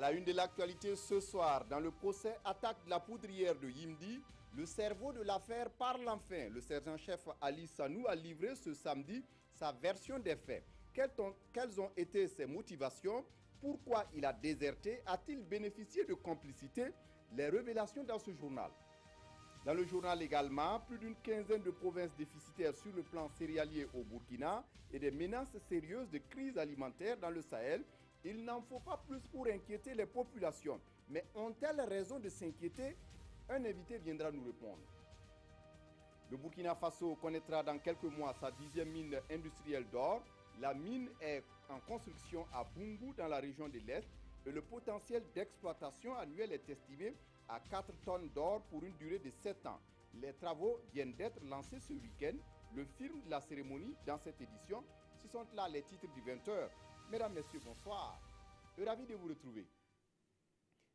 la une de l'actualité ce soir, dans le procès attaque de la poudrière de Yimdi, le cerveau de l'affaire parle enfin. Le sergent-chef Ali Sanou a livré ce samedi sa version des faits. Quelles ont été ses motivations? Pourquoi il a déserté? A-t-il bénéficié de complicité? Les révélations dans ce journal. Dans le journal également, plus d'une quinzaine de provinces déficitaires sur le plan céréalier au Burkina et des menaces sérieuses de crise alimentaire dans le Sahel. Il n'en faut pas plus pour inquiéter les populations. Mais ont-elles raison de s'inquiéter? Un invité viendra nous répondre. Le Burkina Faso connaîtra dans quelques mois sa 10e mine industrielle d'or. La mine est en construction à Bungu dans la région de l'Est et le potentiel d'exploitation annuel est estimé à 4 tonnes d'or pour une durée de 7 ans. Les travaux viennent d'être lancés ce week-end. Le film de la cérémonie dans cette édition, ce sont là les titres du 20h. Mesdames, Messieurs, bonsoir. Ravi de vous retrouver.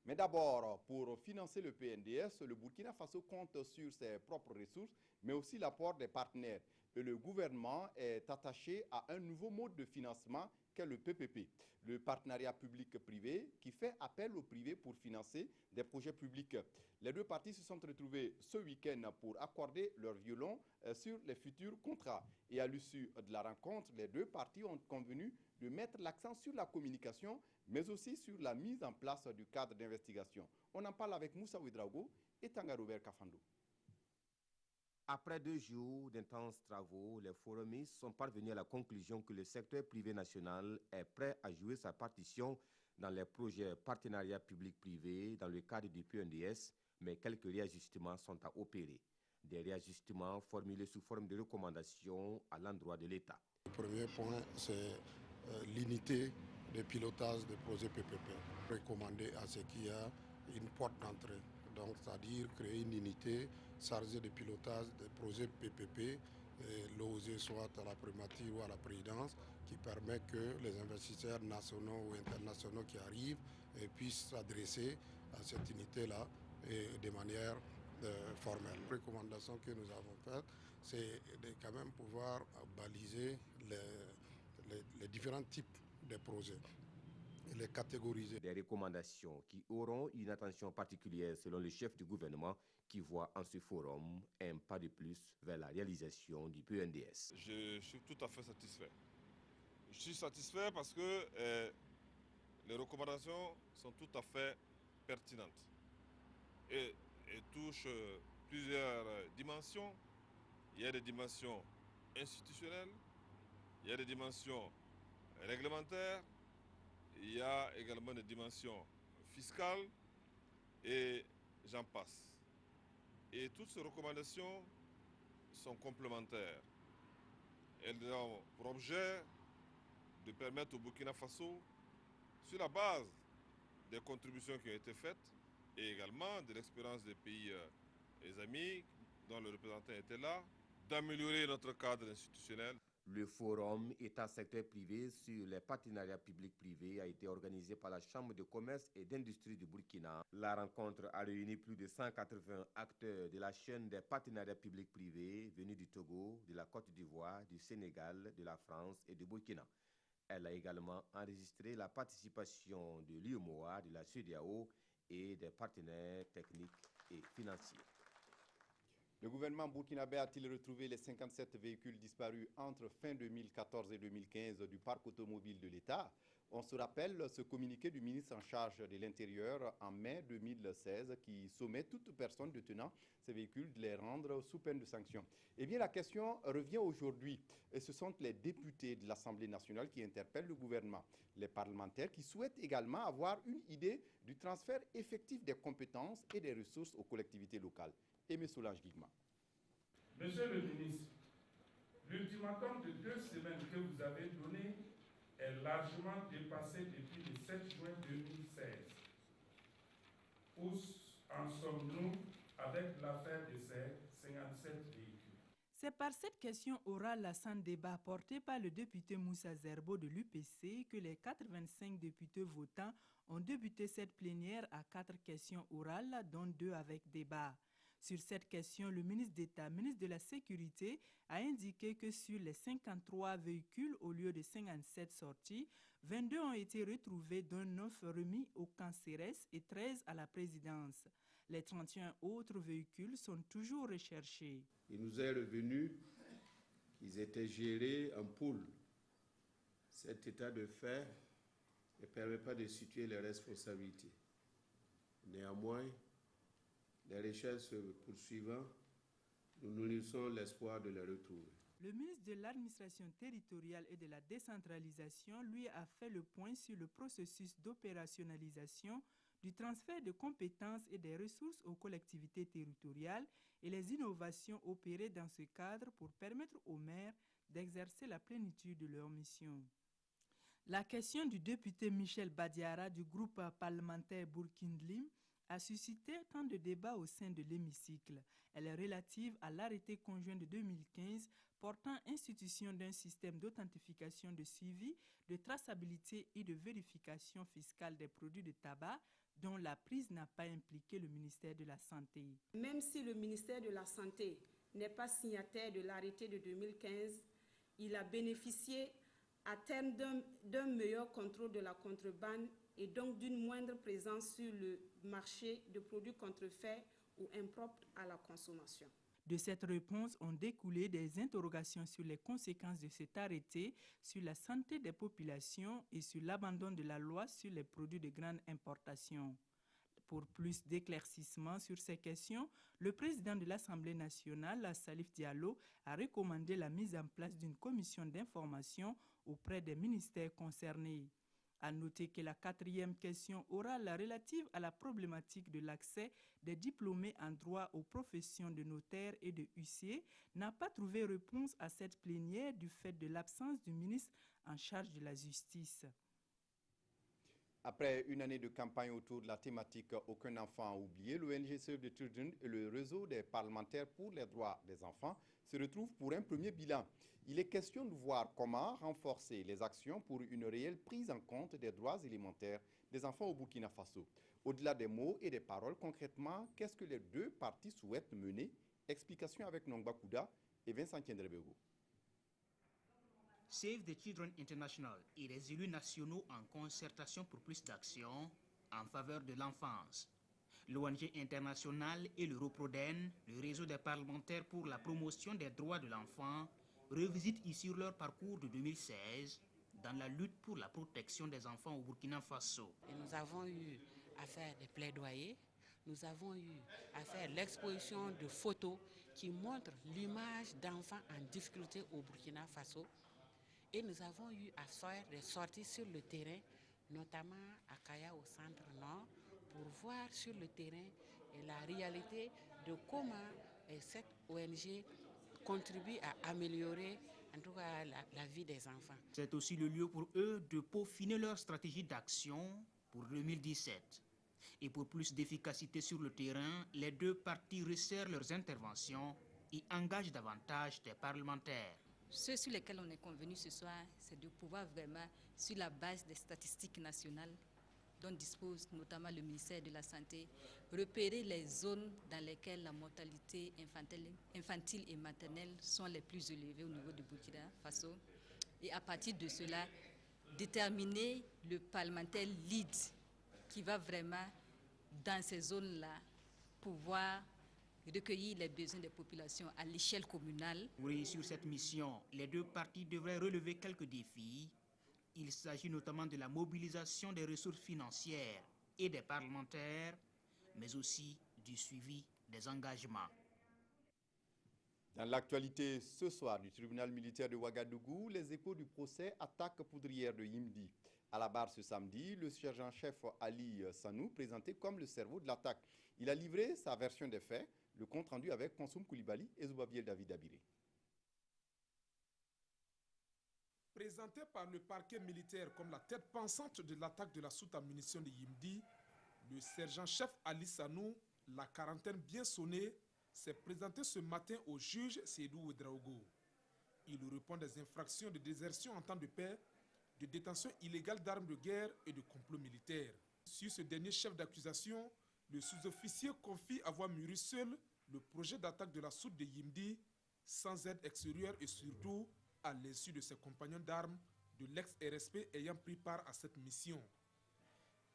Mais d'abord, pour financer le PNDS, le Burkina Faso compte sur ses propres ressources, mais aussi l'apport des partenaires. Et le gouvernement est attaché à un nouveau mode de financement qu'est le PPP, le partenariat public-privé, qui fait appel au privé pour financer des projets publics. Les deux parties se sont retrouvées ce week-end pour accorder leur violon sur les futurs contrats. Et à l'issue de la rencontre, les deux parties ont convenu de mettre l'accent sur la communication, mais aussi sur la mise en place du cadre d'investigation. On en parle avec Moussa Ouedraogo et Tangarouber Kafando. Après 2 jours d'intenses travaux, les forumistes sont parvenus à la conclusion que le secteur privé national est prêt à jouer sa partition dans les projets partenariat public-privé dans le cadre du PNDS, mais quelques réajustements sont à opérer. Des réajustements formulés sous forme de recommandations à l'endroit de l'État. Le premier point, c'est l'unité de pilotage des projets PPP. Recommander à ce qu'il y ait une porte d'entrée. Donc, c'est-à-dire créer une unité chargée de pilotage des projets PPP, l'OSE soit à la primature ou à la présidence, qui permet que les investisseurs nationaux ou internationaux qui arrivent puissent s'adresser à cette unité-là de manière formelle. La recommandation que nous avons faite, c'est de quand même pouvoir baliser les différents types de projets. Les catégoriser. Des recommandations qui auront une attention particulière selon le chef du gouvernement qui voit en ce forum un pas de plus vers la réalisation du PNDS. Je suis tout à fait satisfait. Je suis satisfait parce que les recommandations sont tout à fait pertinentes et touchent plusieurs dimensions. Il y a des dimensions institutionnelles, il y a des dimensions réglementaires, il y a également des dimensions fiscales et j'en passe. Et toutes ces recommandations sont complémentaires. Elles ont pour objet de permettre au Burkina Faso, sur la base des contributions qui ont été faites et également de l'expérience des pays amis dont le représentant était là, d'améliorer notre cadre institutionnel. Le forum État-secteur privé sur les partenariats publics-privés a été organisé par la Chambre de commerce et d'industrie du Burkina. La rencontre a réuni plus de 180 acteurs de la chaîne des partenariats publics-privés venus du Togo, de la Côte d'Ivoire, du Sénégal, de la France et du Burkina. Elle a également enregistré la participation de l'UEMOA, de la CEDEAO et des partenaires techniques et financiers. Le gouvernement burkinabé a-t-il retrouvé les 57 véhicules disparus entre fin 2014 et 2015 du parc automobile de l'État? On se rappelle ce communiqué du ministre en charge de l'Intérieur en mai 2016 qui sommet toute personne détenant ces véhicules de les rendre sous peine de sanction. Eh bien, la question revient aujourd'hui. Et ce sont les députés de l'Assemblée nationale qui interpellent le gouvernement. Les parlementaires qui souhaitent également avoir une idée du transfert effectif des compétences et des ressources aux collectivités locales. Aimé Solange Guigma. Monsieur le ministre, l'ultimatum de 2 semaines que vous avez donné est largement dépassé depuis le 7 juin 2016. Où en sommes-nous avec l'affaire de ces 57 véhicules? C'est par cette question orale sans débat portée par le député Moussa Zerbo de l'UPC que les 85 députés votants ont débuté cette plénière à 4 questions orales, dont 2 avec débat. Sur cette question, le ministre d'État, ministre de la Sécurité, a indiqué que sur les 53 véhicules, au lieu de 57 sortis, 22 ont été retrouvés, dont 9 remis au camp CERES et 13 à la présidence. Les 31 autres véhicules sont toujours recherchés. Il nous est revenu qu'ils étaient gérés en pool. Cet état de fait ne permet pas de situer les responsabilités. Néanmoins, les recherches se poursuivant, nous nourrissons l'espoir de les retrouver. Le ministre de l'Administration territoriale et de la décentralisation, lui, a fait le point sur le processus d'opérationnalisation du transfert de compétences et des ressources aux collectivités territoriales et les innovations opérées dans ce cadre pour permettre aux maires d'exercer la plénitude de leur mission. La question du député Michel Badiara du groupe parlementaire Bourkindlim a suscité tant de débats au sein de l'hémicycle. Elle est relative à l'arrêté conjoint de 2015 portant institution d'un système d'authentification de suivi, de traçabilité et de vérification fiscale des produits de tabac dont la prise n'a pas impliqué le ministère de la Santé. Même si le ministère de la Santé n'est pas signataire de l'arrêté de 2015, il a bénéficié à terme d'un meilleur contrôle de la contrebande et donc d'une moindre présence sur le marché de produits contrefaits ou impropres à la consommation. De cette réponse ont découlé des interrogations sur les conséquences de cet arrêté sur la santé des populations et sur l'abandon de la loi sur les produits de grande importation. Pour plus d'éclaircissements sur ces questions, le président de l'Assemblée nationale, Salif Diallo, a recommandé la mise en place d'une commission d'information auprès des ministères concernés. À noter que la 4e question orale relative à la problématique de l'accès des diplômés en droit aux professions de notaire et de huissier n'a pas trouvé réponse à cette plénière du fait de l'absence du ministre en charge de la justice. Après une année de campagne autour de la thématique « Aucun enfant à oublier », l'ONG Save the Children et le réseau des parlementaires pour les droits des enfants se retrouvent pour un premier bilan. Il est question de voir comment renforcer les actions pour une réelle prise en compte des droits élémentaires des enfants au Burkina Faso. Au-delà des mots et des paroles, concrètement, qu'est-ce que les deux parties souhaitent mener? Explication avec Nongba Kouda et Vincent Kendrebego. Save the Children International et les élus nationaux en concertation pour plus d'actions en faveur de l'enfance. L'ONG internationale et l'Europroden, le réseau des parlementaires pour la promotion des droits de l'enfant, revisitent ici leur parcours de 2016 dans la lutte pour la protection des enfants au Burkina Faso. Et nous avons eu à faire des plaidoyers, nous avons eu à faire l'exposition de photos qui montrent l'image d'enfants en difficulté au Burkina Faso. Et nous avons eu à faire des sorties sur le terrain, notamment à Kaya au centre nord, pour voir sur le terrain la réalité de comment cette ONG contribue à améliorer en tout cas la vie des enfants. C'est aussi le lieu pour eux de peaufiner leur stratégie d'action pour 2017. Et pour plus d'efficacité sur le terrain, les deux parties resserrent leurs interventions et engagent davantage des parlementaires. Ce sur lesquels on est convenu ce soir, c'est de pouvoir vraiment, sur la base des statistiques nationales dont dispose notamment le ministère de la Santé, repérer les zones dans lesquelles la mortalité infantile et maternelle sont les plus élevées au niveau du Burkina Faso. Et à partir de cela, déterminer le parlementaire lead qui va vraiment, dans ces zones-là, pouvoir recueillir les besoins des populations à l'échelle communale. Pour réussir cette mission, les deux parties devraient relever quelques défis. Il s'agit notamment de la mobilisation des ressources financières et des parlementaires, mais aussi du suivi des engagements. Dans l'actualité ce soir du tribunal militaire de Ouagadougou, les échos du procès attaque poudrière de Yimdi. À la barre ce samedi, le sergent-chef Ali Sanou, présenté comme le cerveau de l'attaque. Il a livré sa version des faits, le compte rendu avec Konsoum Koulibaly et Zoubabiel David Abiré. Présenté par le parquet militaire comme la tête pensante de l'attaque de la soute à munitions de Yimdi, le sergent-chef Ali Sanou, la quarantaine bien sonnée, s'est présenté ce matin au juge Seydou Ouedraogo. Il répond des infractions de désertion en temps de paix, de détention illégale d'armes de guerre et de complot militaire. Sur ce dernier chef d'accusation, le sous-officier confie avoir mûri seul le projet d'attaque de la soute de Yimdi sans aide extérieure et surtout à l'insu de ses compagnons d'armes de l'ex-RSP ayant pris part à cette mission.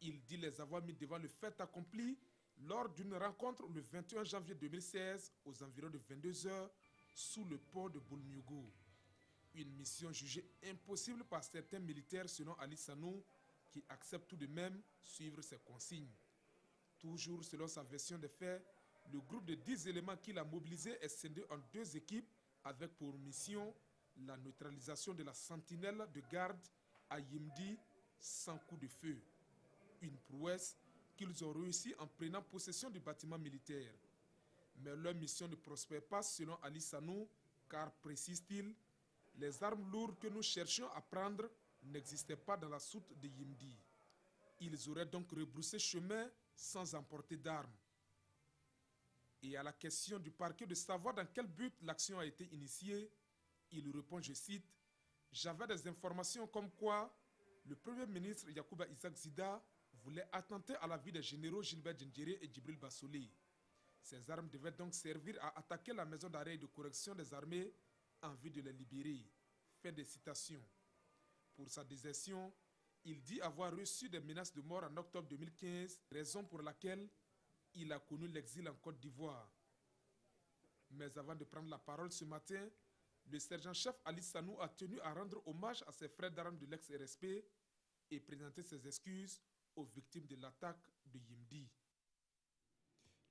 Il dit les avoir mis devant le fait accompli lors d'une rencontre le 21 janvier 2016 aux environs de 22 h sous le port de Boulmiougou. Une mission jugée impossible par certains militaires selon Ali Sanou, qui accepte tout de même suivre ses consignes. Toujours selon sa version des faits, le groupe de 10 éléments qu'il a mobilisé est scindé en 2 équipes avec pour mission la neutralisation de la sentinelle de garde à Yimdi sans coup de feu. Une prouesse qu'ils ont réussi en prenant possession du bâtiment militaire. Mais leur mission ne prospère pas selon Ali Sanou, car, précise-t-il, les armes lourdes que nous cherchions à prendre n'existaient pas dans la soute de Yimdi. Ils auraient donc rebroussé chemin sans emporter d'armes. Et à la question du parquet de savoir dans quel but l'action a été initiée, il répond, je cite, « J'avais des informations comme quoi le Premier ministre Yacouba Isaac Zida voulait attenter à la vie des généraux Gilbert Djendjéré et Djibril Bassolé. Ces armes devaient donc servir à attaquer la maison d'arrêt et de correction des armées en vue de les libérer. » Fin de citation. Pour sa désertion, il dit avoir reçu des menaces de mort en octobre 2015, raison pour laquelle il a connu l'exil en Côte d'Ivoire. Mais avant de prendre la parole ce matin, le sergent-chef Ali Sanou a tenu à rendre hommage à ses frères d'armes de l'ex-RSP et présenter ses excuses aux victimes de l'attaque de Yimdi.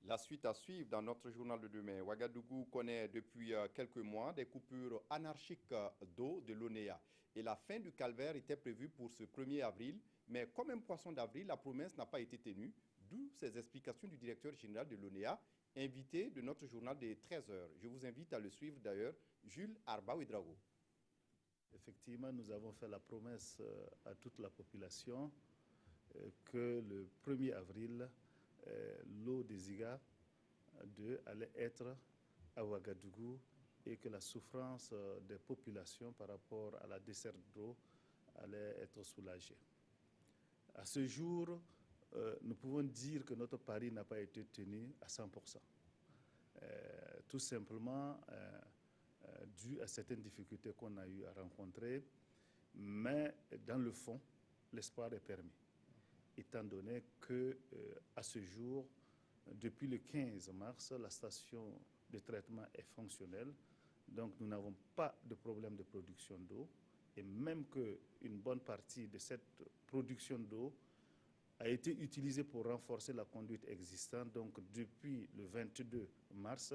La suite à suivre dans notre journal de demain. Ouagadougou connaît depuis quelques mois des coupures anarchiques d'eau de l'ONEA. Et la fin du calvaire était prévue pour ce 1er avril. Mais comme un poisson d'avril, la promesse n'a pas été tenue. D'où ces explications du directeur général de l'ONEA, invité de notre journal des 13 h. Je vous invite à le suivre d'ailleurs, Jules Arba-Ouedraogo. Effectivement, nous avons fait la promesse à toute la population que le 1er avril, l'eau des Ziga 2 allait être à Ouagadougou et que la souffrance des populations par rapport à la desserte d'eau allait être soulagée. À ce jour, nous pouvons dire que notre pari n'a pas été tenu à 100%. Tout simplement dû à certaines difficultés qu'on a eu à rencontrer, mais dans le fond, l'espoir est permis, étant donné que à ce jour, depuis le 15 mars, la station de traitement est fonctionnelle, donc nous n'avons pas de problème de production d'eau, et même qu'une bonne partie de cette production d'eau a été utilisée pour renforcer la conduite existante. Donc depuis le 22 mars,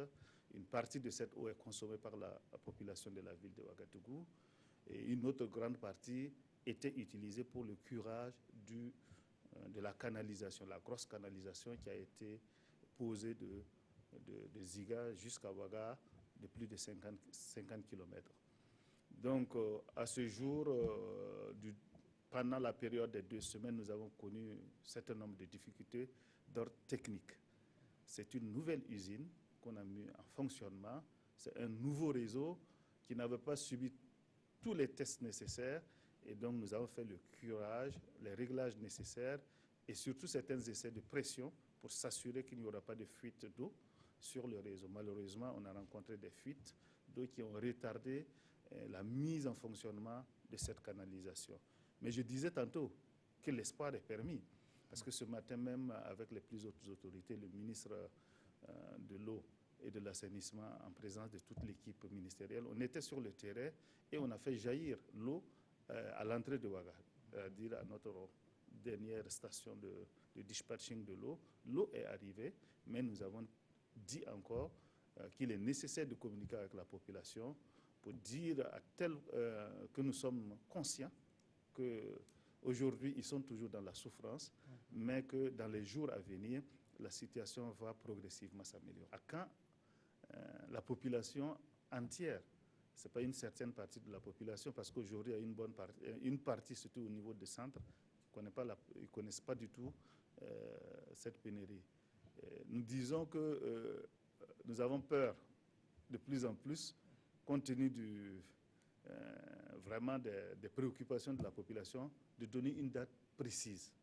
une partie de cette eau est consommée par la population de la ville de Ouagadougou et une autre grande partie était utilisée pour le curage de la canalisation, la grosse canalisation qui a été posée de Ziga jusqu'à Ouaga de plus de 50 km. Donc à ce jour, pendant la période des 2 semaines, nous avons connu un certain nombre de difficultés d'ordre technique. C'est une nouvelle usine qu'on a mis en fonctionnement. C'est un nouveau réseau qui n'avait pas subi tous les tests nécessaires. Et donc, nous avons fait le curage, les réglages nécessaires et surtout certains essais de pression pour s'assurer qu'il n'y aura pas de fuite d'eau sur le réseau. Malheureusement, on a rencontré des fuites d'eau qui ont retardé la mise en fonctionnement de cette canalisation. Mais je disais tantôt que l'espoir est permis, parce que ce matin même, avec les plus hautes autorités, le ministre de l'eau et de l'assainissement, en présence de toute l'équipe ministérielle, on était sur le terrain et on a fait jaillir l'eau à l'entrée de Ouaga, c'est-à-dire à notre dernière station de dispatching de l'eau. L'eau est arrivée, mais nous avons dit encore qu'il est nécessaire de communiquer avec la population pour dire que nous sommes conscients qu'aujourd'hui, ils sont toujours dans la souffrance, mais que dans les jours à venir, la situation va progressivement s'améliorer. À quand la population entière, ce n'est pas une certaine partie de la population, parce qu'aujourd'hui, il y a une partie, surtout au niveau des centres, qui ne connaissent pas du tout cette pénurie. Nous disons que nous avons peur de plus en plus, compte tenu vraiment des préoccupations de la population, de donner une date précise.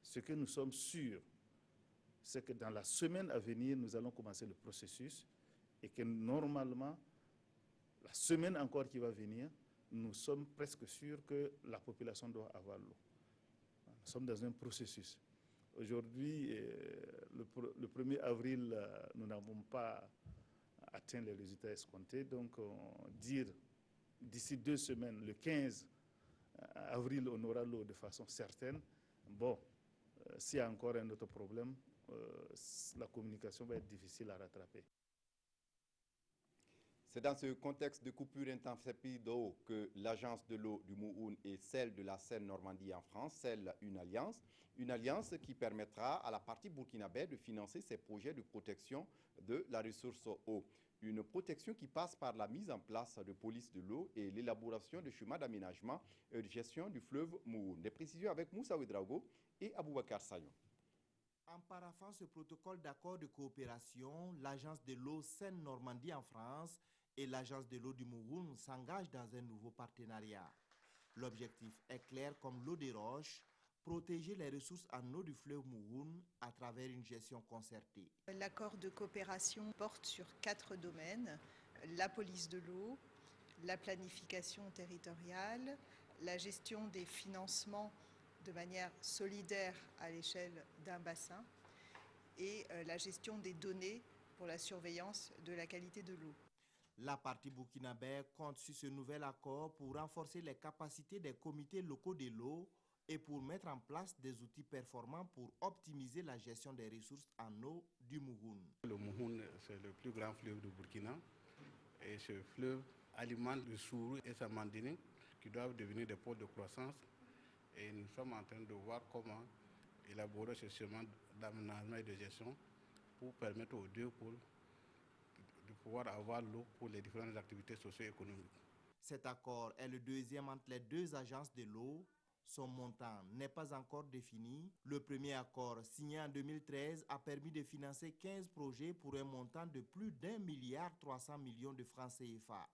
Ce que nous sommes sûrs, c'est que dans la semaine à venir, nous allons commencer le processus et que normalement, la semaine encore qui va venir, nous sommes presque sûrs que la population doit avoir l'eau. Nous sommes dans un processus. Aujourd'hui, le 1er avril, nous n'avons pas atteint les résultats escomptés. Donc, dire d'ici 2 semaines, le 15 avril, on aura l'eau de façon certaine. Bon, s'il y a encore un autre problème, la communication va être difficile à rattraper. C'est dans ce contexte de coupure intempestive d'eau que l'Agence de l'eau du Mouhoun et celle de la Seine-Normandie en France scellent une alliance qui permettra à la partie burkinabé de financer ses projets de protection de la ressource eau. Une protection qui passe par la mise en place de polices de l'eau et l'élaboration de schémas d'aménagement et de gestion du fleuve Mouhoun. Des précisions avec Moussa Ouedraogo et Aboubakar Sayon. En paraphant ce protocole d'accord de coopération, l'Agence de l'eau Seine-Normandie en France et l'Agence de l'eau du Mouhoun s'engagent dans un nouveau partenariat. L'objectif est clair comme l'eau des roches, protéger les ressources en eau du fleuve Mouhoun à travers une gestion concertée. L'accord de coopération porte sur 4 domaines, la police de l'eau, la planification territoriale, la gestion des financements de manière solidaire à l'échelle d'un bassin et la gestion des données pour la surveillance de la qualité de l'eau. La partie burkinabé compte sur ce nouvel accord pour renforcer les capacités des comités locaux de l'eau et pour mettre en place des outils performants pour optimiser la gestion des ressources en eau du Mouhoun. Le Mouhoun, c'est le plus grand fleuve du Burkina et ce fleuve alimente le Sourou et sa Mandini qui doivent devenir des pôles de croissance. Et nous sommes en train de voir comment élaborer ce schéma d'aménagement et de gestion pour permettre aux 2 pôles de pouvoir avoir l'eau pour les différentes activités socio-économiques. Cet accord est le 2e entre les 2 agences de l'eau. Son montant n'est pas encore défini. Le premier accord, signé en 2013, a permis de financer 15 projets pour un montant de plus d'1,3 milliard de francs CFA.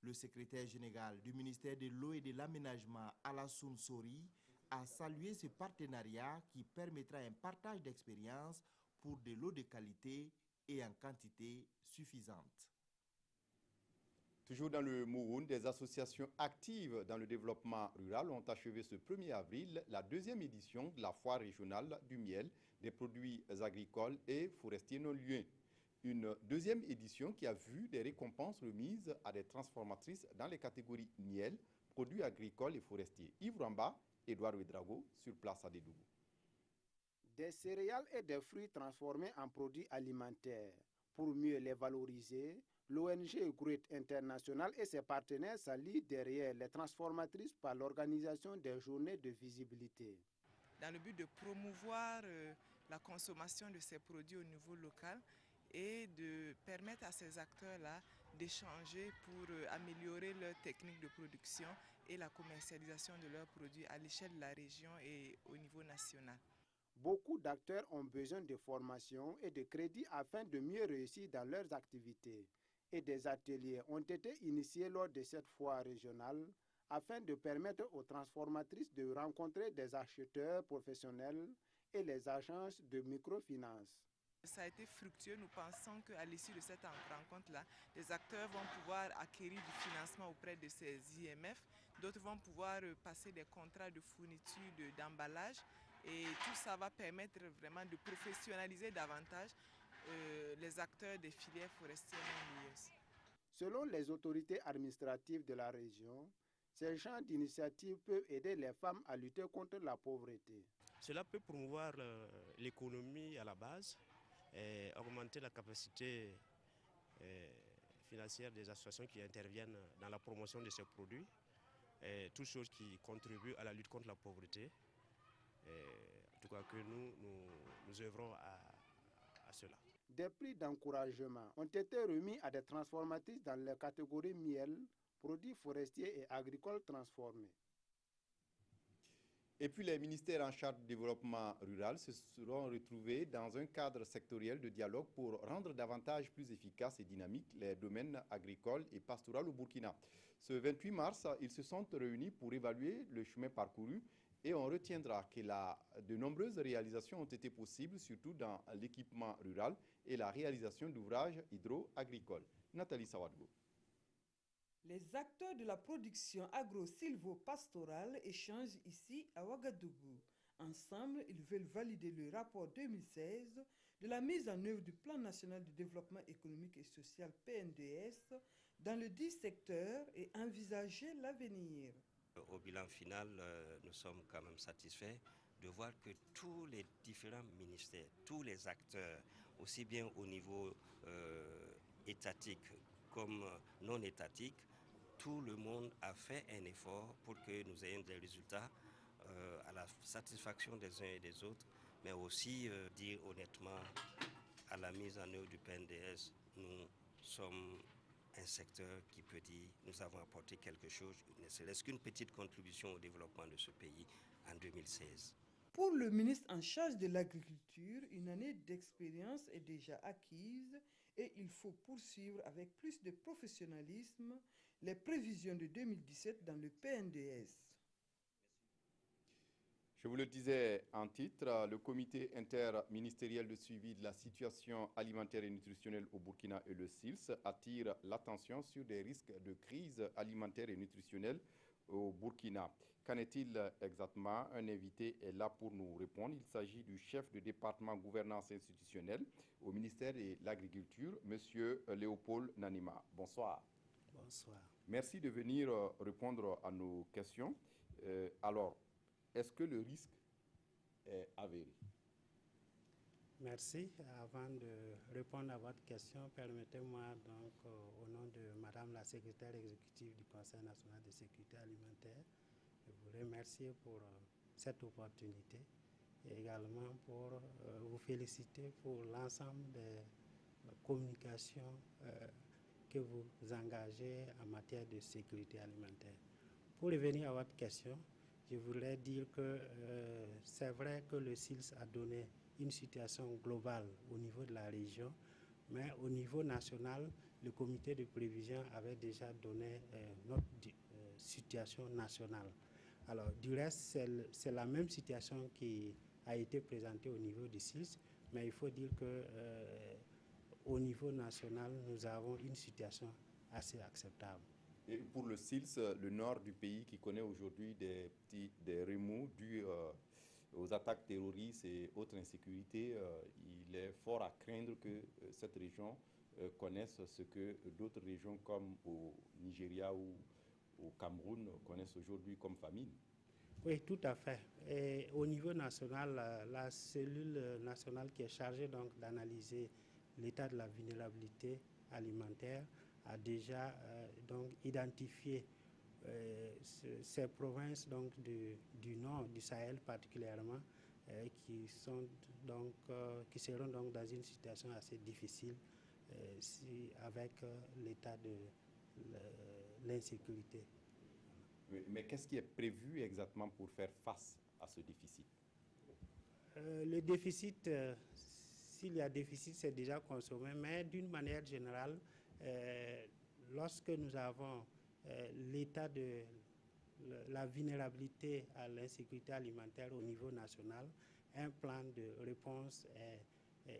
Le secrétaire général du ministère de l'eau et de l'aménagement, Alassane Sori, a salué ce partenariat qui permettra un partage d'expériences pour de l'eau de qualité et en quantité suffisante. Toujours dans le Mouhoun, des associations actives dans le développement rural ont achevé ce 1er avril la 2e édition de la foire régionale du miel, des produits agricoles et forestiers non lieux. Une 2e édition qui a vu des récompenses remises à des transformatrices dans les catégories miel, produits agricoles et forestiers. Yves Ramba, Edouard Ouedraogo, sur place à Dédougou. Des céréales et des fruits transformés en produits alimentaires. Pour mieux les valoriser, l'ONG Gruet International et ses partenaires s'allient derrière les transformatrices par l'organisation des journées de visibilité. Dans le but de promouvoir la consommation de ces produits au niveau local et de permettre à ces acteurs-là d'échanger pour améliorer leur technique de production et la commercialisation de leurs produits à l'échelle de la région et au niveau national. Beaucoup d'acteurs ont besoin de formation et de crédits afin de mieux réussir dans leurs activités. Et des ateliers ont été initiés lors de cette foire régionale afin de permettre aux transformatrices de rencontrer des acheteurs professionnels et les agences de microfinance. Ça a été fructueux. Nous pensons qu'à l'issue de cette rencontre-là, les acteurs vont pouvoir acquérir du financement auprès de ces IMF. D'autres vont pouvoir passer des contrats de fourniture d'emballage. Et tout ça va permettre vraiment de professionnaliser davantage les acteurs des filières forestières non lieuses. Selon les autorités administratives de la région, ces genres d'initiatives peuvent aider les femmes à lutter contre la pauvreté. Cela peut promouvoir l'économie à la base, et augmenter la capacité financière des associations qui interviennent dans la promotion de ces produits, toutes choses qui contribuent à la lutte contre la pauvreté. En tout cas que nous œuvrons à cela. Des prix d'encouragement ont été remis à des transformatrices dans les catégories miel, produits forestiers et agricoles transformés. Et puis les ministères en charge du développement rural se seront retrouvés dans un cadre sectoriel de dialogue pour rendre davantage plus efficace et dynamique les domaines agricoles et pastoraux au Burkina. Ce 28 mars, ils se sont réunis pour évaluer le chemin parcouru Et on retiendra que de nombreuses réalisations ont été possibles, surtout dans l'équipement rural et la réalisation d'ouvrages hydro-agricoles. Nathalie Sawadgo. Les acteurs de la production agro-silvo-pastorale échangent ici à Ouagadougou. Ensemble, ils veulent valider le rapport 2016 de la mise en œuvre du Plan national de développement économique et social PNDS dans le 10 secteurs et envisager l'avenir. Au bilan final, nous sommes quand même satisfaits de voir que tous les différents ministères, tous les acteurs, aussi bien au niveau étatique comme non étatique, tout le monde a fait un effort pour que nous ayons des résultats à la satisfaction des uns et des autres, mais aussi dire honnêtement, à la mise en œuvre du PNDS, nous sommes un secteur qui peut dire nous avons apporté quelque chose, ne serait-ce qu'une petite contribution au développement de ce pays en 2016. Pour le ministre en charge de l'agriculture, une année d'expérience est déjà acquise et il faut poursuivre avec plus de professionnalisme les prévisions de 2017 dans le PNDS. Je vous le disais en titre, le comité interministériel de suivi de la situation alimentaire et nutritionnelle au Burkina et le SILS attire l'attention sur des risques de crise alimentaire et nutritionnelle au Burkina. Qu'en est-il exactement? Un invité est là pour nous répondre. Il s'agit du chef de département gouvernance institutionnelle au ministère de l'Agriculture, M. Léopold Nanima. Bonsoir. Bonsoir. Merci de venir répondre à nos questions. Alors, est-ce que le risque est avéré? Merci. Avant de répondre à votre question, permettez-moi donc au nom de Madame la secrétaire exécutive du Conseil national de sécurité alimentaire, de vous remercier pour cette opportunité et également pour vous féliciter pour l'ensemble des communications que vous engagez en matière de sécurité alimentaire. Pour revenir à votre question, je voudrais dire que c'est vrai que le SILS a donné une situation globale au niveau de la région, mais au niveau national, le comité de prévision avait déjà donné notre situation nationale. Alors, du reste, c'est la même situation qui a été présentée au niveau du SILS, mais il faut dire que au niveau national, nous avons une situation assez acceptable. Et pour le SILS, le nord du pays qui connaît aujourd'hui des remous dus aux attaques terroristes et autres insécurités, il est fort à craindre que cette région connaisse ce que d'autres régions comme au Nigeria ou au Cameroun connaissent aujourd'hui comme famine. Oui, tout à fait. Et au niveau national, la cellule nationale qui est chargée donc d'analyser l'état de la vulnérabilité alimentaire a déjà donc identifié ces provinces donc du nord du Sahel particulièrement qui seront donc dans une situation assez difficile avec l'état de l'insécurité. Mais qu'est-ce qui est prévu exactement pour faire face à ce déficit? Le déficit, s'il y a déficit, c'est déjà consommé, mais d'une manière générale, lorsque nous avons l'état de la vulnérabilité à l'insécurité alimentaire au niveau national, un plan de réponse est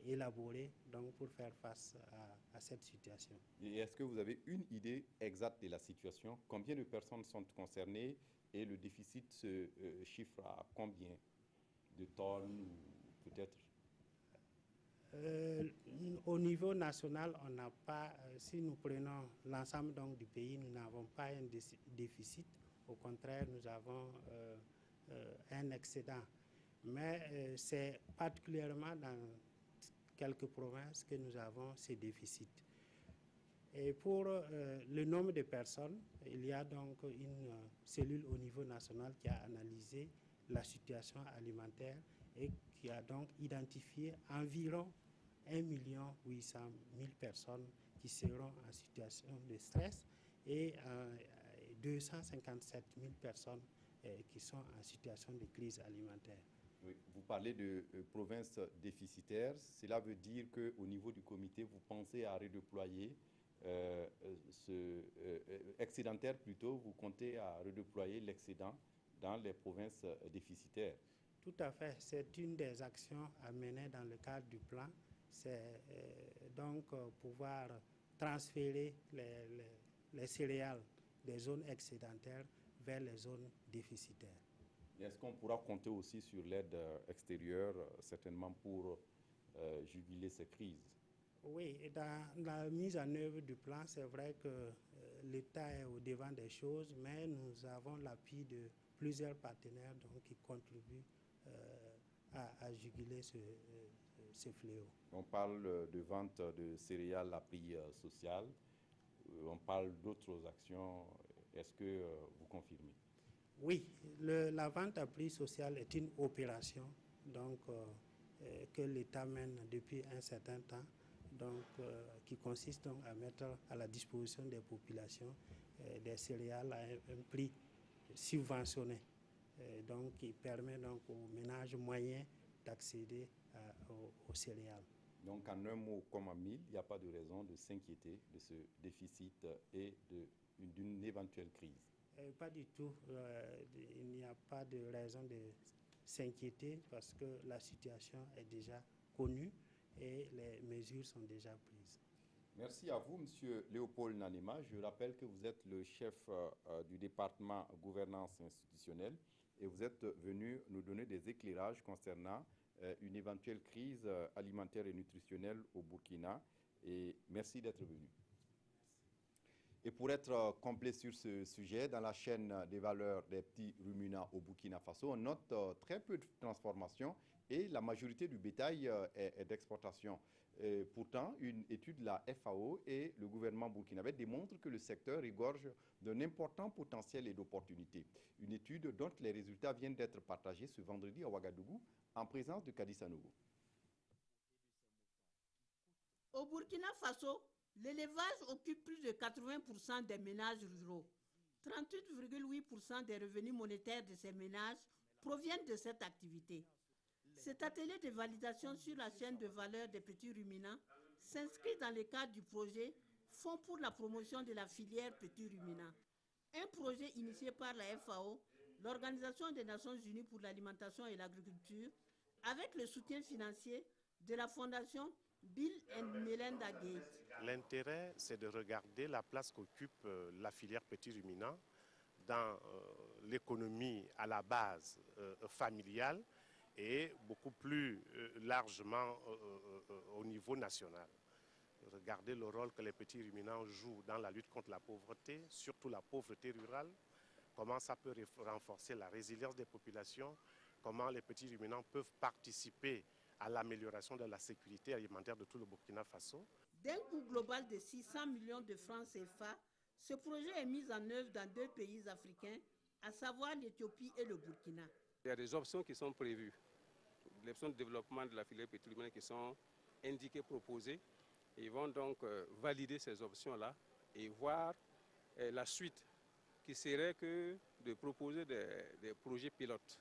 élaboré donc, pour faire face à cette situation. Et est-ce que vous avez une idée exacte de la situation? Combien de personnes sont concernées et le déficit se chiffre à combien de tonnes peut-être? Au niveau national, on n'a pas, si nous prenons l'ensemble donc du pays, nous n'avons pas un déficit. Au contraire, nous avons un excédent. Mais c'est particulièrement dans quelques provinces que nous avons ces déficits. Et pour le nombre de personnes, il y a donc une cellule au niveau national qui a analysé la situation alimentaire et qui a donc identifié environ 1 800 000 personnes qui seront en situation de stress et 257 000 personnes qui sont en situation de crise alimentaire. Oui, vous parlez de provinces déficitaires. Cela veut dire qu'au niveau du comité, vous pensez à redéployer excédentaire plutôt, vous comptez à redéployer l'excédent dans les provinces déficitaires. Tout à fait. C'est une des actions à mener dans le cadre du plan. C'est donc pouvoir transférer les céréales des zones excédentaires vers les zones déficitaires. Est-ce qu'on pourra compter aussi sur l'aide extérieure, certainement pour juguler ces crises? Oui, dans la mise en œuvre du plan, c'est vrai que l'État est au devant des choses, mais nous avons l'appui de plusieurs partenaires donc, qui contribuent à juguler ce fléau. On parle de vente de céréales à prix social, on parle d'autres actions. Est-ce que vous confirmez? Oui, la vente à prix social est une opération donc, que l'État mène depuis un certain temps, donc, qui consiste donc à mettre à la disposition des populations des céréales à un prix subventionné, donc, qui permet donc, aux ménages moyens d'accéder aux céréales. Donc en un mot comme en mille, il n'y a pas de raison de s'inquiéter de ce déficit et d'une éventuelle crise. Pas du tout. Il n'y a pas de raison de s'inquiéter parce que la situation est déjà connue et les mesures sont déjà prises. Merci à vous, M. Léopold Nanema. Je rappelle que vous êtes le chef du département gouvernance institutionnelle et vous êtes venu nous donner des éclairages concernant une éventuelle crise alimentaire et nutritionnelle au Burkina. Et merci d'être venu. Et pour être complet sur ce sujet, dans la chaîne des valeurs des petits ruminants au Burkina Faso, on note très peu de transformation et la majorité du bétail est d'exportation. Pourtant, une étude de la FAO et le gouvernement burkinabé démontre que le secteur regorge d'un important potentiel et d'opportunités. Une étude dont les résultats viennent d'être partagés ce vendredi à Ouagadougou en présence de Kadi Sanogo. Au Burkina Faso, l'élevage occupe plus de 80% des ménages ruraux. 38,8% des revenus monétaires de ces ménages proviennent de cette activité. Cet atelier de validation sur la chaîne de valeur des petits ruminants s'inscrit dans le cadre du projet Fonds pour la promotion de la filière petits ruminants. Un projet initié par la FAO, l'Organisation des Nations Unies pour l'alimentation et l'agriculture, avec le soutien financier de la Fondation Bill and Melinda Gates. L'intérêt, c'est de regarder la place qu'occupe la filière petits ruminants dans l'économie à la base familiale et beaucoup plus largement au niveau national. Regarder le rôle que les petits ruminants jouent dans la lutte contre la pauvreté, surtout la pauvreté rurale, comment ça peut renforcer la résilience des populations, comment les petits ruminants peuvent participer à l'amélioration de la sécurité alimentaire de tout le Burkina Faso. D'un coût global de 600 millions de francs CFA, ce projet est mis en œuvre dans 2 pays africains, à savoir l'Éthiopie et le Burkina. Il y a des options qui sont prévues, les options de développement de la filière petits ruminants qui sont indiquées, proposées. Ils vont donc valider ces options-là et voir la suite qui serait que de proposer des projets pilotes.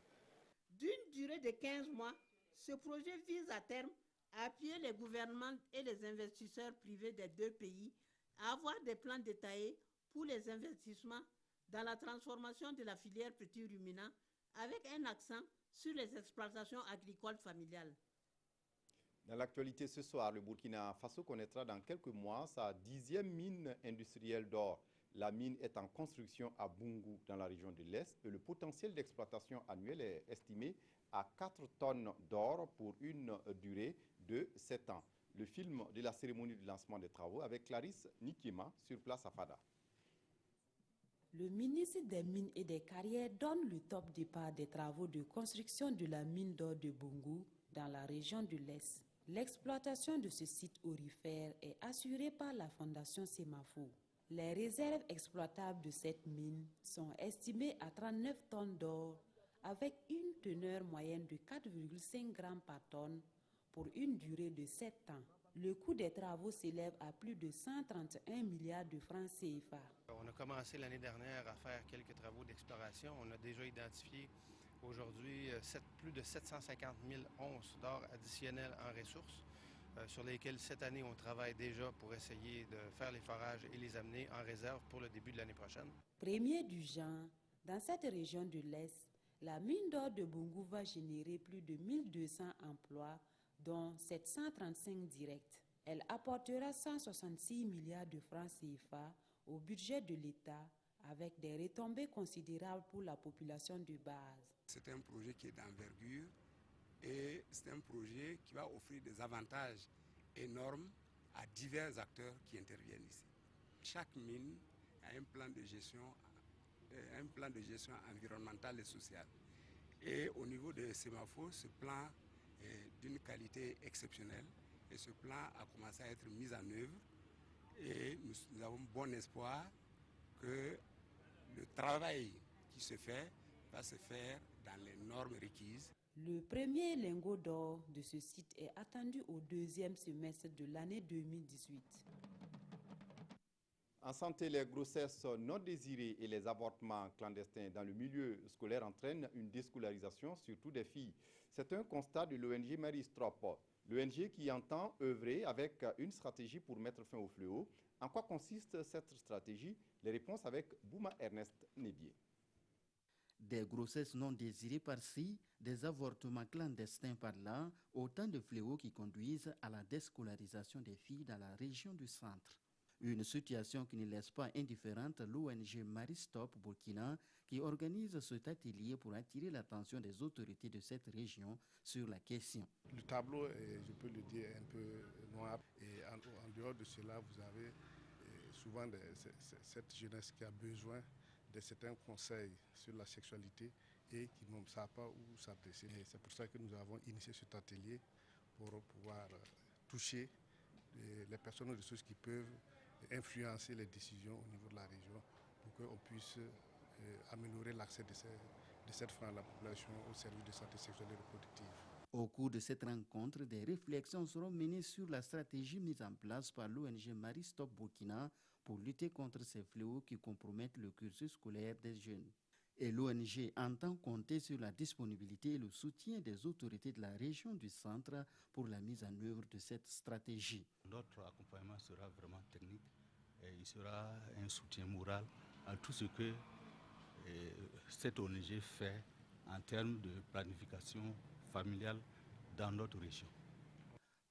D'une durée de 15 mois, ce projet vise à terme à appuyer les gouvernements et les investisseurs privés des 2 pays à avoir des plans détaillés pour les investissements dans la transformation de la filière petits ruminants avec un accent sur les exploitations agricoles familiales. Dans l'actualité ce soir, le Burkina Faso connaîtra dans quelques mois sa 10e mine industrielle d'or. La mine est en construction à Boungou, dans la région de l'Est, et le potentiel d'exploitation annuel est estimé à 4 tonnes d'or pour une durée de 7 ans. Le film de la cérémonie de lancement des travaux avec Clarisse Nikima sur place à Fada. Le ministre des Mines et des Carrières donne le top départ des travaux de construction de la mine d'or de Boungou dans la région de l'Est. L'exploitation de ce site aurifère est assurée par la Fondation Semafo. Les réserves exploitables de cette mine sont estimées à 39 tonnes d'or avec une teneur moyenne de 4,5 grammes par tonne pour une durée de 7 ans. Le coût des travaux s'élève à plus de 131 milliards de francs CFA. On a commencé l'année dernière à faire quelques travaux d'exploration. On a déjà identifié aujourd'hui plus de 750 000 onces d'or additionnelles en ressources, sur lesquelles cette année on travaille déjà pour essayer de faire les forages et les amener en réserve pour le début de l'année prochaine. Premier du genre, dans cette région de l'Est, La mine d'or de Boungou va générer plus de 1200 emplois, dont 735 directs. Elle apportera 166 milliards de francs CFA au budget de l'État, avec des retombées considérables pour la population de base. C'est un projet qui est d'envergure et c'est un projet qui va offrir des avantages énormes à divers acteurs qui interviennent ici. Chaque mine a un plan de gestion environnementale et sociale. Et au niveau de Semafo, ce plan est d'une qualité exceptionnelle et ce plan a commencé à être mis en œuvre et nous avons bon espoir que le travail qui se fait va se faire dans les normes requises. Le premier lingot d'or de ce site est attendu au deuxième semestre de l'année 2018. En santé, les grossesses non désirées et les avortements clandestins dans le milieu scolaire entraînent une déscolarisation, surtout des filles. C'est un constat de l'ONG Maristrop, l'ONG qui entend œuvrer avec une stratégie pour mettre fin au fléau. En quoi consiste cette stratégie? Les réponses avec Bouma Ernest Nébier. Des grossesses non désirées par-ci, des avortements clandestins par-là, autant de fléaux qui conduisent à la déscolarisation des filles dans la région du centre. Une situation qui ne laisse pas indifférente l'ONG Maristop Burkina qui organise cet atelier pour attirer l'attention des autorités de cette région sur la question. Le tableau est, je peux le dire, un peu noir et en dehors de cela, vous avez souvent cette jeunesse qui a besoin de certains conseils sur la sexualité et qui ne savent pas où s'adresser. C'est pour ça que nous avons initié cet atelier pour pouvoir toucher les personnes ressources qui peuvent influencer les décisions au niveau de la région pour qu'on puisse améliorer l'accès de cette frange de la population au service de santé sexuelle et reproductive. Au cours de cette rencontre, des réflexions seront menées sur la stratégie mise en place par l'ONG Maristop Burkina pour lutter contre ces fléaux qui compromettent le cursus scolaire des jeunes. Et l'ONG entend compter sur la disponibilité et le soutien des autorités de la région du centre pour la mise en œuvre de cette stratégie. Notre accompagnement sera vraiment technique et il sera un soutien moral à tout ce que cette ONG fait en termes de planification familiale dans notre région.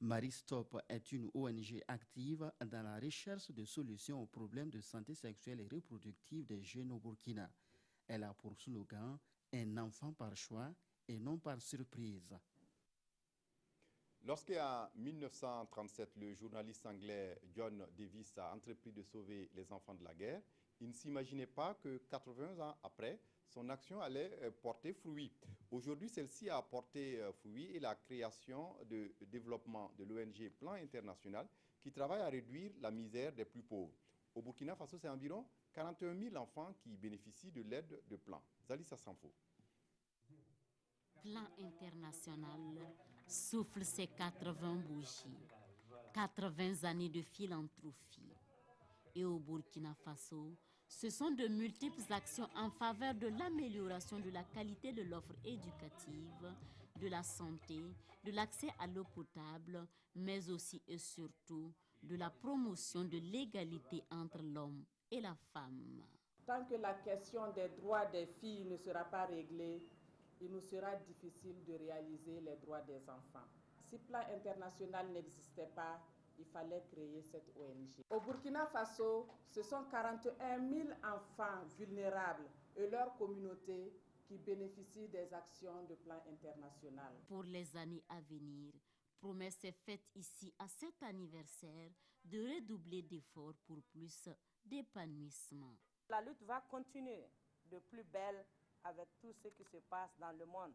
Maristop est une ONG active dans la recherche de solutions aux problèmes de santé sexuelle et reproductive des jeunes au Burkina. Elle a pour slogan « Un enfant par choix et non par surprise ». Lorsqu'en 1937, le journaliste anglais John Davis a entrepris de sauver les enfants de la guerre, il ne s'imaginait pas que 80 ans après, son action allait porter fruit. Aujourd'hui, celle-ci a porté fruit et la création de développement de l'ONG Plan International qui travaille à réduire la misère des plus pauvres. Au Burkina Faso, c'est environ 41 000 enfants qui bénéficient de l'aide de Plan. Zalissa Sanfo. Plan International souffle ses 80 bougies, 80 années de philanthropie. Et au Burkina Faso, ce sont de multiples actions en faveur de l'amélioration de la qualité de l'offre éducative, de la santé, de l'accès à l'eau potable, mais aussi et surtout de la promotion de l'égalité entre l'homme et la femme. Tant que la question des droits des filles ne sera pas réglée, il nous sera difficile de réaliser les droits des enfants. Si Plan International n'existait pas, il fallait créer cette ONG. Au Burkina Faso, ce sont 41 000 enfants vulnérables et leurs communautés qui bénéficient des actions de Plan International. Pour les années à venir, promesse est faite ici à cet anniversaire de redoubler d'efforts pour plus d'épanouissement. La lutte va continuer de plus belle avec tout ce qui se passe dans le monde,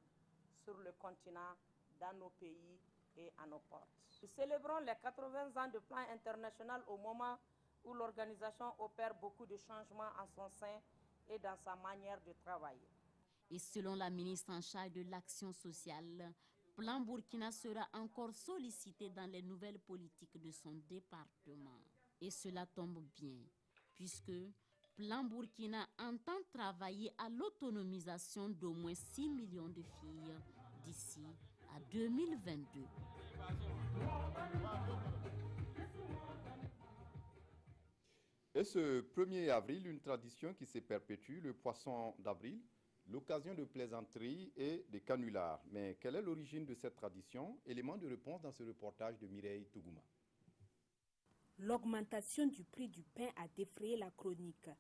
sur le continent, dans nos pays et à nos portes. Nous célébrons les 80 ans de Plan International au moment où l'organisation opère beaucoup de changements en son sein et dans sa manière de travailler. Et selon la ministre en charge de l'action sociale, Plan Burkina sera encore sollicité dans les nouvelles politiques de son département. Et cela tombe bien, puisque Plan Burkina entend travailler à l'autonomisation d'au moins 6 millions de filles d'ici à 2022. Et ce 1er avril, une tradition qui se perpétue, le poisson d'avril, l'occasion de plaisanteries et de canulars. Mais quelle est l'origine de cette tradition? Élément de réponse dans ce reportage de Mireille Tougouma. L'augmentation du prix du pain a défrayé la chronique.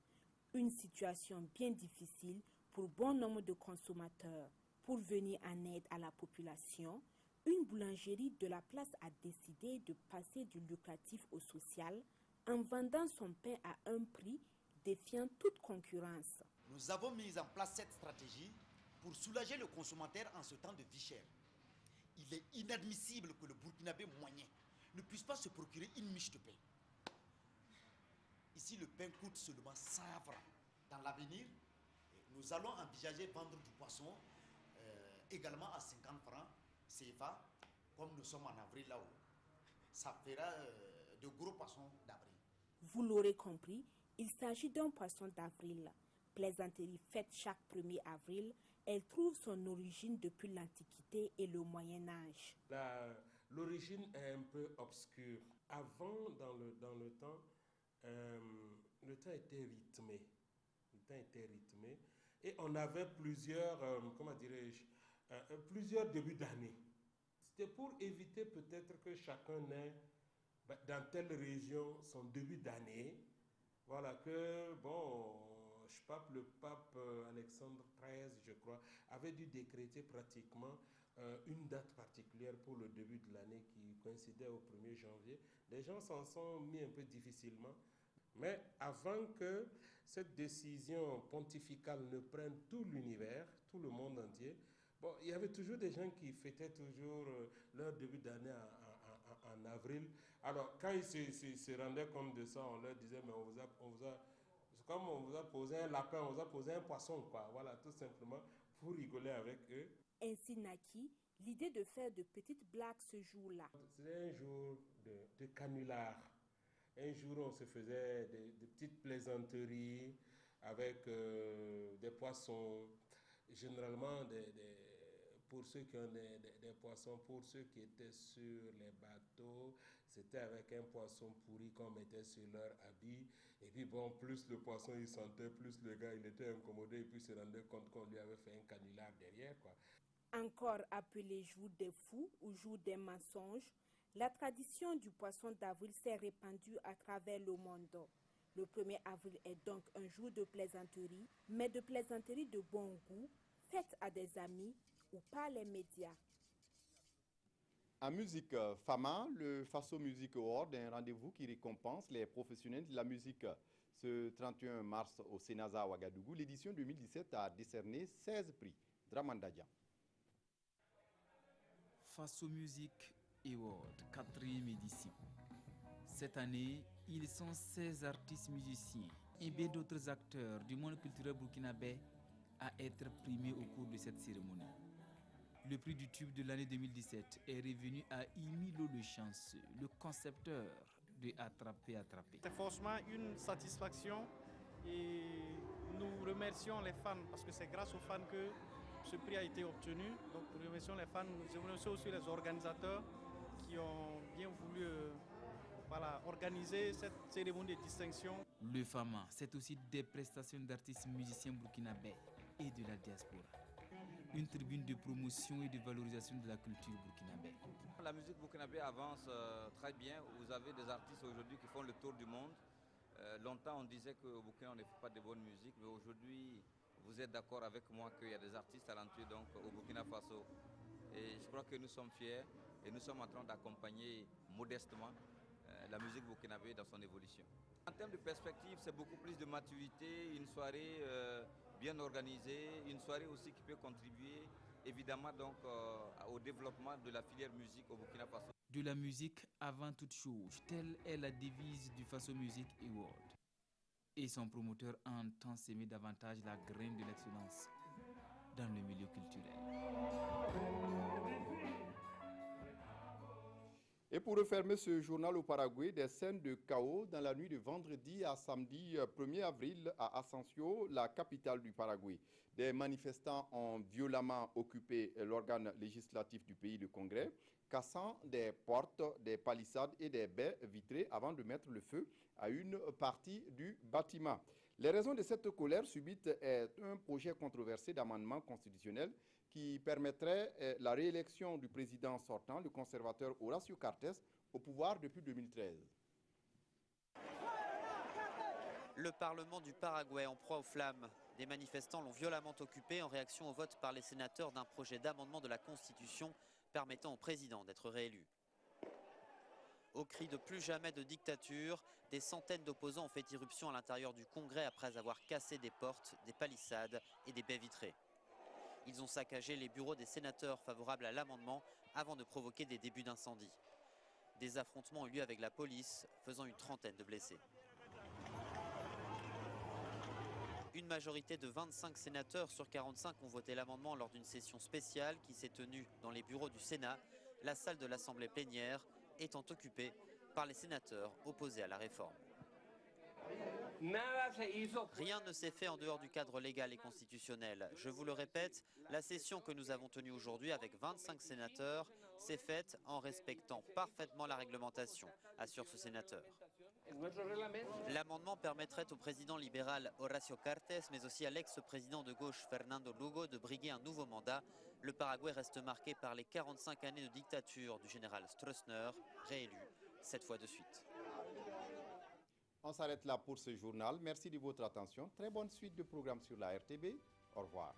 Une situation bien difficile pour bon nombre de consommateurs. Pour venir en aide à la population, une boulangerie de la place a décidé de passer du lucratif au social en vendant son pain à un prix défiant toute concurrence. Nous avons mis en place cette stratégie pour soulager le consommateur en ce temps de vie chère. Il est inadmissible que le Burkinabé moyen ne puisse pas se procurer une miche de pain. Ici, le pain coûte seulement 100 francs. Dans l'avenir, nous allons envisager vendre du poisson également à 50 francs CFA, comme nous sommes en avril là-haut. Ça fera de gros poissons d'avril. Vous l'aurez compris, il s'agit d'un poisson d'avril. Plaisanterie faite chaque 1er avril, elle trouve son origine depuis l'Antiquité et le Moyen-Âge. L'origine est un peu obscure. Avant, dans le temps était rythmé. Le temps était rythmé. Et on avait plusieurs, plusieurs débuts d'année. C'était pour éviter peut-être que chacun ait dans telle région son début d'année. Voilà que, le pape Alexandre XIII, je crois, avait dû décréter pratiquement une date particulière pour le début de l'année qui coïncidait au 1er janvier. Les gens s'en sont mis un peu difficilement. Mais avant que cette décision pontificale ne prenne tout l'univers, tout le monde entier, il y avait toujours des gens qui fêtaient toujours leur début d'année en avril. Alors, quand ils se rendaient compte de ça, on leur disait, mais comme on vous a posé un lapin, on vous a posé un poisson, quoi. Voilà, tout simplement, pour rigoler avec eux. Ainsi naquit l'idée de faire de petites blagues ce jour-là. C'était un jour de canular. Un jour, on se faisait des petites plaisanteries avec des poissons. Généralement, pour ceux qui ont des poissons, pour ceux qui étaient sur les bateaux, c'était avec un poisson pourri qu'on mettait sur leur habit. Et puis plus le poisson il sentait, plus le gars il était incommodé et puis se rendait compte qu'on lui avait fait un canular derrière, quoi. Encore appelé jour des fous ou jour des mensonges, la tradition du poisson d'avril s'est répandue à travers le monde. Le 1er avril est donc un jour de plaisanterie, mais de plaisanterie de bon goût, faite à des amis ou par les médias. En musique, FAMA, le Faso Music Award, un rendez-vous qui récompense les professionnels de la musique. Ce 31 mars au Sénaza à Ouagadougou, l'édition 2017 a décerné 16 prix. Dramandadja. Faso Music Award, 4e édition. Cette année, ils sont 16 artistes musiciens et bien d'autres acteurs du monde culturel burkinabé à être primés au cours de cette cérémonie. Le prix du tube de l'année 2017 est revenu à Imilo Le Chanceux, le concepteur de Attraper. C'est forcément une satisfaction et nous remercions les fans parce que c'est grâce aux fans que ce prix a été obtenu. Donc nous remercions les fans, nous remercions aussi les organisateurs qui ont bien voulu organiser cette cérémonie de distinction. Le FAMA, c'est aussi des prestations d'artistes musiciens burkinabés et de la diaspora. Une tribune de promotion et de valorisation de la culture burkinabé. La musique burkinabé avance très bien. Vous avez des artistes aujourd'hui qui font le tour du monde. Longtemps, on disait qu'au Burkina, on ne fait pas de bonne musique, mais aujourd'hui, vous êtes d'accord avec moi qu'il y a des artistes talentueux donc, au Burkina Faso. Et je crois que nous sommes fiers et nous sommes en train d'accompagner modestement la musique burkinabé dans son évolution. En termes de perspective, c'est beaucoup plus de maturité, une soirée bien organisée, une soirée aussi qui peut contribuer évidemment donc au développement de la filière musique au Burkina Faso. De la musique avant toute chose, telle est la devise du Faso Music Award. Et son promoteur entend s'aimer davantage la graine de l'excellence dans le milieu culturel. Et pour refermer ce journal au Paraguay, des scènes de chaos dans la nuit de vendredi à samedi 1er avril à Asensio, la capitale du Paraguay. Des manifestants ont violemment occupé l'organe législatif du pays, le Congrès, cassant des portes, des palissades et des baies vitrées avant de mettre le feu à une partie du bâtiment. Les raisons de cette colère subite est un projet controversé d'amendement constitutionnel qui permettrait la réélection du président sortant, le conservateur Horacio Cartes, au pouvoir depuis 2013. Le Parlement du Paraguay en proie aux flammes. Des manifestants l'ont violemment occupé en réaction au vote par les sénateurs d'un projet d'amendement de la Constitution permettant au président d'être réélu. Au cri de plus jamais de dictature, des centaines d'opposants ont fait irruption à l'intérieur du Congrès après avoir cassé des portes, des palissades et des baies vitrées. Ils ont saccagé les bureaux des sénateurs favorables à l'amendement avant de provoquer des débuts d'incendie. Des affrontements ont eu lieu avec la police, faisant une trentaine de blessés. Une majorité de 25 sénateurs sur 45 ont voté l'amendement lors d'une session spéciale qui s'est tenue dans les bureaux du Sénat, la salle de l'Assemblée plénière étant occupée par les sénateurs opposés à la réforme. Rien ne s'est fait en dehors du cadre légal et constitutionnel. Je vous le répète, la session que nous avons tenue aujourd'hui avec 25 sénateurs s'est faite en respectant parfaitement la réglementation, assure ce sénateur. L'amendement permettrait au président libéral Horacio Cartes, mais aussi à l'ex-président de gauche Fernando Lugo de briguer un nouveau mandat. Le Paraguay reste marqué par les 45 années de dictature du général Stroessner, réélu 7 fois de suite. On s'arrête là pour ce journal. Merci de votre attention. Très bonne suite de programmes sur la RTB. Au revoir.